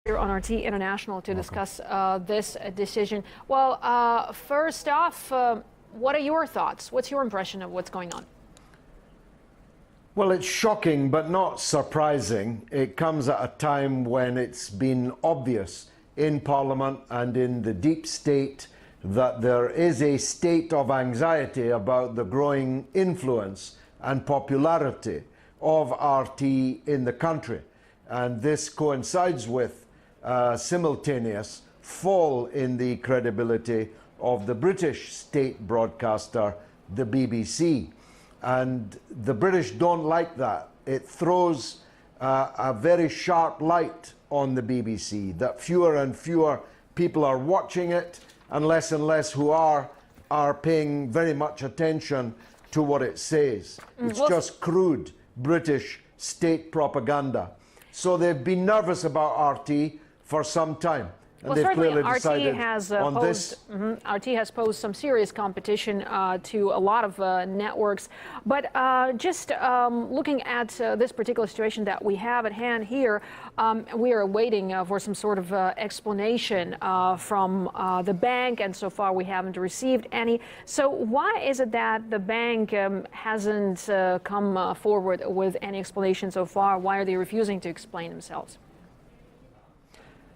Here on RT International to discuss this decision. Well, first off, what are your thoughts? What's your impression of what's going on? Well, it's shocking, but not surprising. It comes at a time when it's been obvious in Parliament and in the deep state that there is a state of anxiety about the growing influence and popularity of RT in the country. And this coincides with simultaneous fall in the credibility of the British state broadcaster, the BBC. And the British don't like that. It throws a very sharp light on the BBC, that fewer and fewer people are watching it, and less who are paying very much attention to what it says. It's just crude British state propaganda. So they've been nervous about RT for some time. And well, certainly RT has posed some serious competition to a lot of networks. But just looking at this particular situation that we have at hand here, we are waiting for some sort of explanation from the bank, and so far we haven't received any. So why is it that the bank hasn't come forward with any explanation so far? Why are they refusing to explain themselves?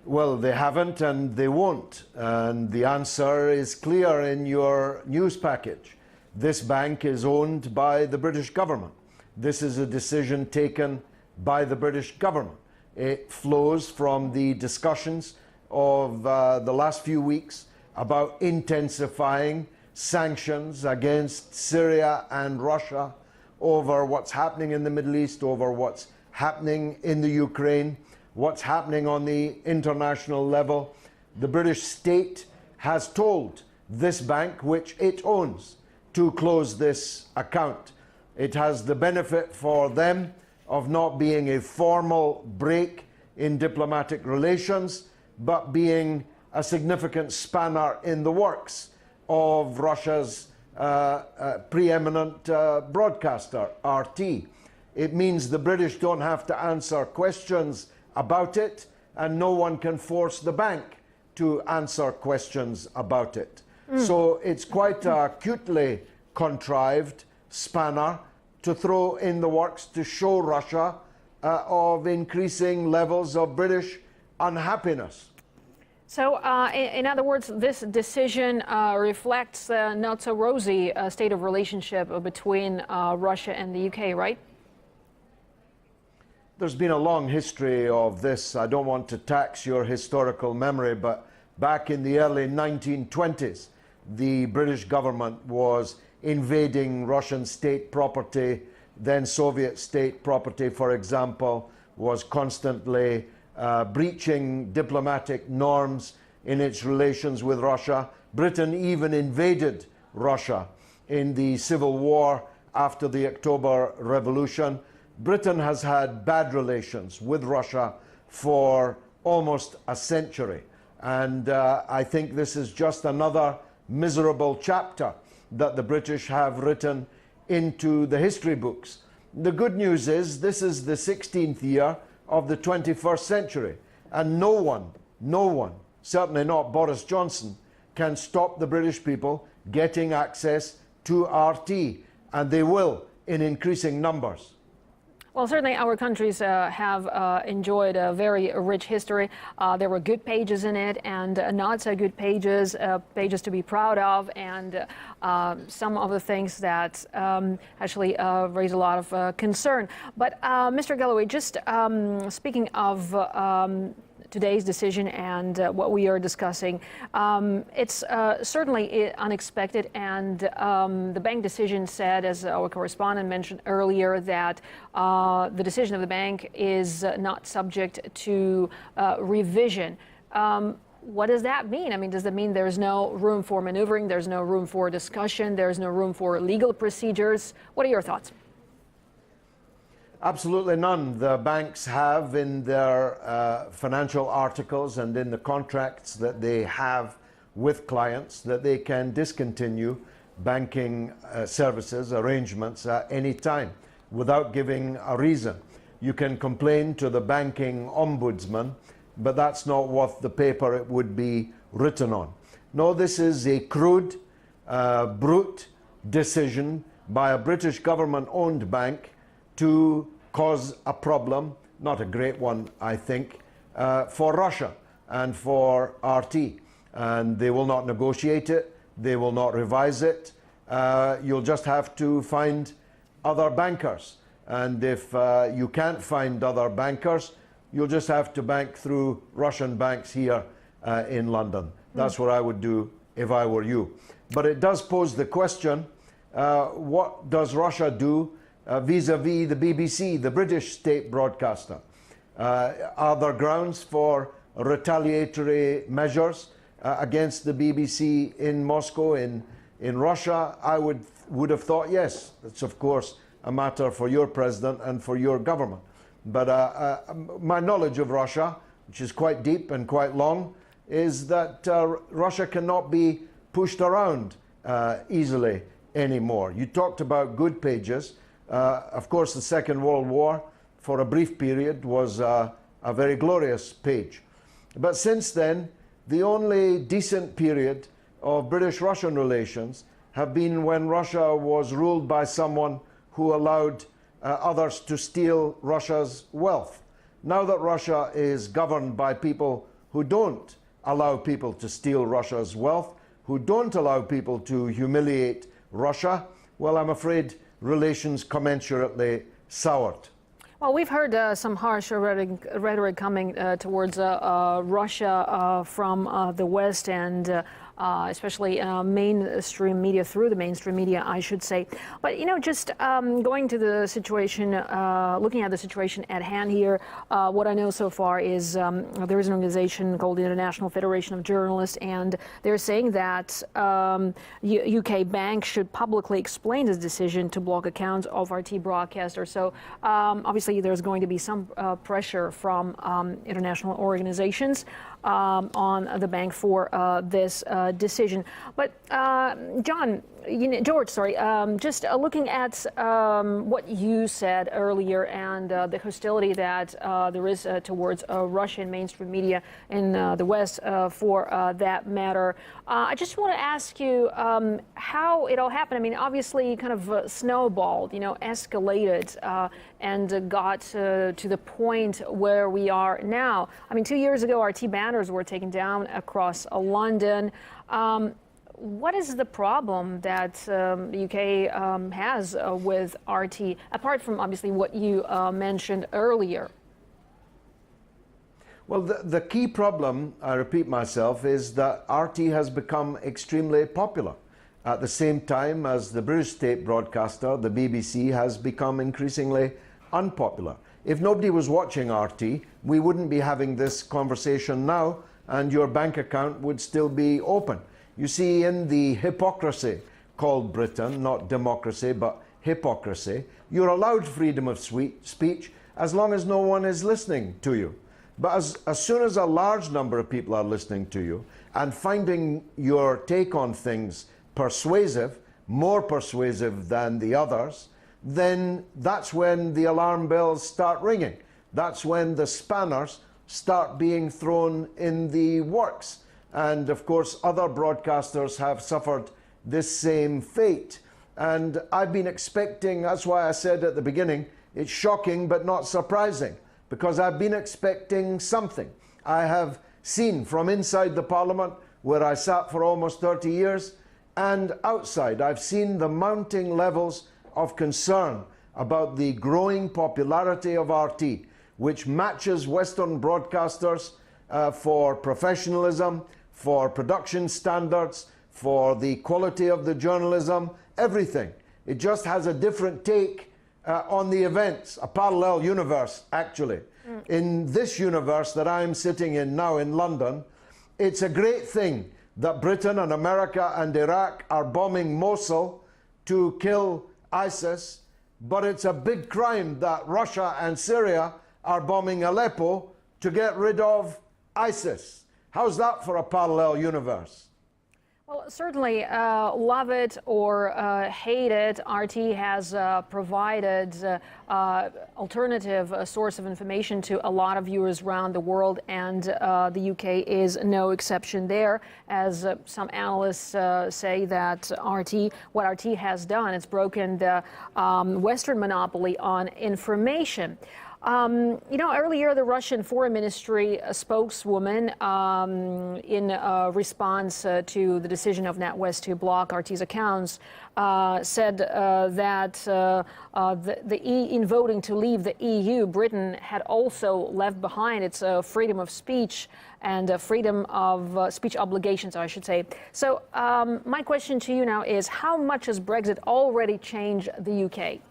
Well, they haven't and they won't. And the answer is clear in your news package. This bank is owned by the British government. This is a decision taken by the British government. It flows from the discussions of the last few weeks about intensifying sanctions against Syria and Russia over what's happening in the Middle East, over what's happening in the Ukraine, what's happening on the international level. The British state has told this bank, which it owns, to close this account. It has the benefit for them of not being a formal break in diplomatic relations, but being a significant spanner in the works of Russia's preeminent broadcaster, RT. It means the British don't have to answer questions about it, and no one can force the bank to answer questions about it. So it's quite a cutely contrived spanner to throw in the works to show Russia of increasing levels of British unhappiness. So, in other words, this decision reflects a not so rosy state of relationship between Russia and the UK, right? There's been a long history of this. I don't want to tax your historical memory, but back in the early 1920s, the British government was invading Russian state property. Then Soviet state property, for example, was constantly breaching diplomatic norms in its relations with Russia. Britain even invaded Russia in the Civil War after the October Revolution. Britain has had bad relations with Russia for almost a century. And I think this is just another miserable chapter that the British have written into the history books. The good news is this is the 16th year of the 21st century. And no one, certainly not Boris Johnson, can stop the British people getting access to RT. And they will in increasing numbers. Well, certainly our countries have enjoyed a very rich history. There were good pages in it and not so good pages, pages to be proud of, and some of the things that actually raise a lot of concern. But Mr. Galloway, just speaking of today's decision and what we are discussing, it's certainly unexpected, and the bank decision said, as our correspondent mentioned earlier, that the decision of the bank is not subject to revision. What does that mean? I mean, does that mean there's no room for maneuvering, there's no room for discussion, there's no room for legal procedures? What are your thoughts? Absolutely none. The banks have in their financial articles and in the contracts that they have with clients that they can discontinue banking services, arrangements at any time without giving a reason. You can complain to the banking ombudsman but that's not what the paper it would be written on. No, this is a crude, brute decision by a British government-owned bank to cause a problem, not a great one, I think, for Russia and for RT. And they will not negotiate it, they will not revise it. You'll just have to find other bankers. And if you can't find other bankers, you'll just have to bank through Russian banks here in London. That's what I would do if I were you. But it does pose the question, what does Russia do vis-a-vis the BBC, the British state broadcaster? Are there grounds for retaliatory measures against the BBC in Moscow, in Russia? I would have thought yes. It's of course a matter for your president and for your government. But my knowledge of Russia, which is quite deep and quite long, is that Russia cannot be pushed around easily anymore. You talked about good pages. Of course, the Second World War, for a brief period, was a very glorious page. But since then, the only decent period of British-Russian relations have been when Russia was ruled by someone who allowed others to steal Russia's wealth. Now that Russia is governed by people who don't allow people to steal Russia's wealth, who don't allow people to humiliate Russia, well, I'm afraid relations commensurately soured. Well, we've heard some harsh rhetoric coming towards Russia from the West and especially mainstream media, through the mainstream media, I should say. But, you know, just going to the situation, looking at the situation at hand here, what I know so far is there is an organization called the International Federation of Journalists, and they're saying that UK banks should publicly explain this decision to block accounts of RT broadcasters. So obviously there's going to be some pressure from international organizations on the bank for this decision. But George, just looking at what you said earlier and the hostility that there is towards Russian mainstream media in the West, for that matter, I just want to ask you how it all happened. I mean, obviously kind of snowballed, escalated and got to the point where we are now. I mean, 2 years ago, RT banners were taken down across London. What is the problem that the UK has with RT, apart from obviously what you mentioned earlier? Well, the key problem, I repeat myself, is that RT has become extremely popular at the same time as the British state broadcaster, the BBC, has become increasingly unpopular. If nobody was watching RT, we wouldn't be having this conversation now, and your bank account would still be open. You see, in the hypocrisy called Britain, not democracy, but hypocrisy, you're allowed freedom of speech as long as no one is listening to you. But as soon as a large number of people are listening to you and finding your take on things persuasive, more persuasive than the others, then that's when the alarm bells start ringing. That's when the spanners start being thrown in the works. And of course, other broadcasters have suffered this same fate. And I've been expecting, that's why I said at the beginning, it's shocking but not surprising, because I've been expecting something. I have seen from inside the Parliament, where I sat for almost 30 years, and outside, I've seen the mounting levels of concern about the growing popularity of RT, which matches Western broadcasters for professionalism, for production standards, for the quality of the journalism, everything. It just has a different take on the events, a parallel universe, actually. In this universe that I'm sitting in now in London, it's a great thing that Britain and America and Iraq are bombing Mosul to kill ISIS, but it's a big crime that Russia and Syria are bombing Aleppo to get rid of ISIS. How's that for a parallel universe? Well, certainly, love it or hate it, RT has provided alternative source of information to a lot of viewers around the world, and the UK is no exception there. As some analysts say that what RT has done, it's broken the Western monopoly on information. Earlier the Russian Foreign Ministry spokeswoman, in response to the decision of NatWest to block RT's accounts, said that in voting to leave the EU, Britain had also left behind its freedom of speech and freedom of speech obligations, I should say. So my question to you now is, how much has Brexit already changed the UK?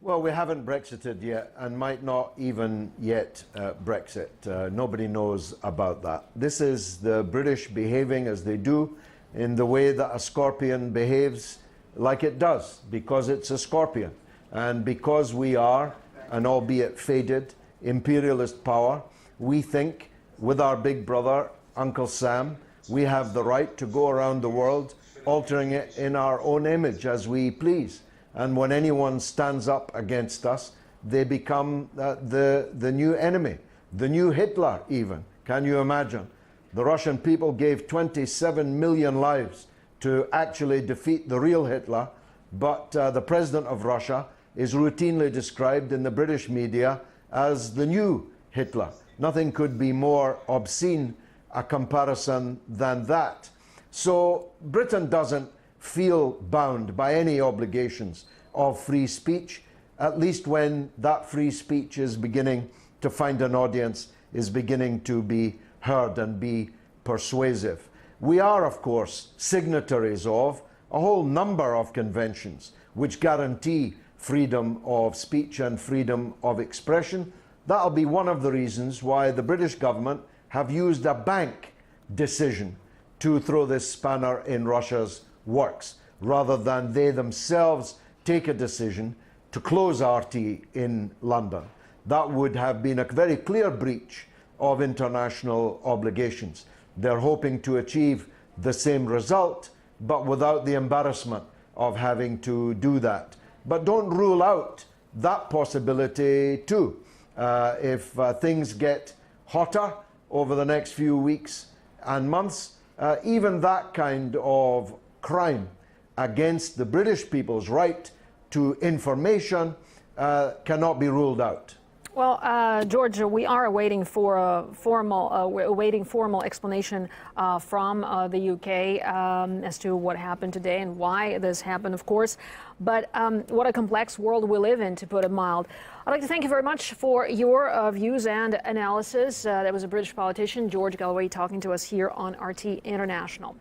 Well, we haven't Brexited yet and might not even yet Brexit. Nobody knows about that. This is the British behaving as they do in the way that a scorpion behaves like it does, because it's a scorpion. And because we are, an albeit faded, imperialist power, we think with our big brother, Uncle Sam, we have the right to go around the world altering it in our own image as we please. And when anyone stands up against us, they become the new enemy, the new Hitler even. Can you imagine? The Russian people gave 27 million lives to actually defeat the real Hitler, but the president of Russia is routinely described in the British media as the new Hitler. Nothing could be more obscene a comparison than that. So Britain doesn't feel bound by any obligations of free speech, at least when that free speech is beginning to find an audience, is beginning to be heard and be persuasive. We are, of course, signatories of a whole number of conventions which guarantee freedom of speech and freedom of expression. That'll be one of the reasons why the British government have used a bank decision to throw this spanner in Russia's works, rather than they themselves take a decision to close RT in London. That would have been a very clear breach of international obligations. They're hoping to achieve the same result, but without the embarrassment of having to do that. But don't rule out that possibility too. If things get hotter over the next few weeks and months, even that kind of crime against the British people's right to information cannot be ruled out. Well, George, we are awaiting for a formal explanation from the UK as to what happened today and why this happened, of course. But what a complex world we live in, to put it mild. I'd like to thank you very much for your views and analysis. That was a British politician, George Galloway, talking to us here on RT International.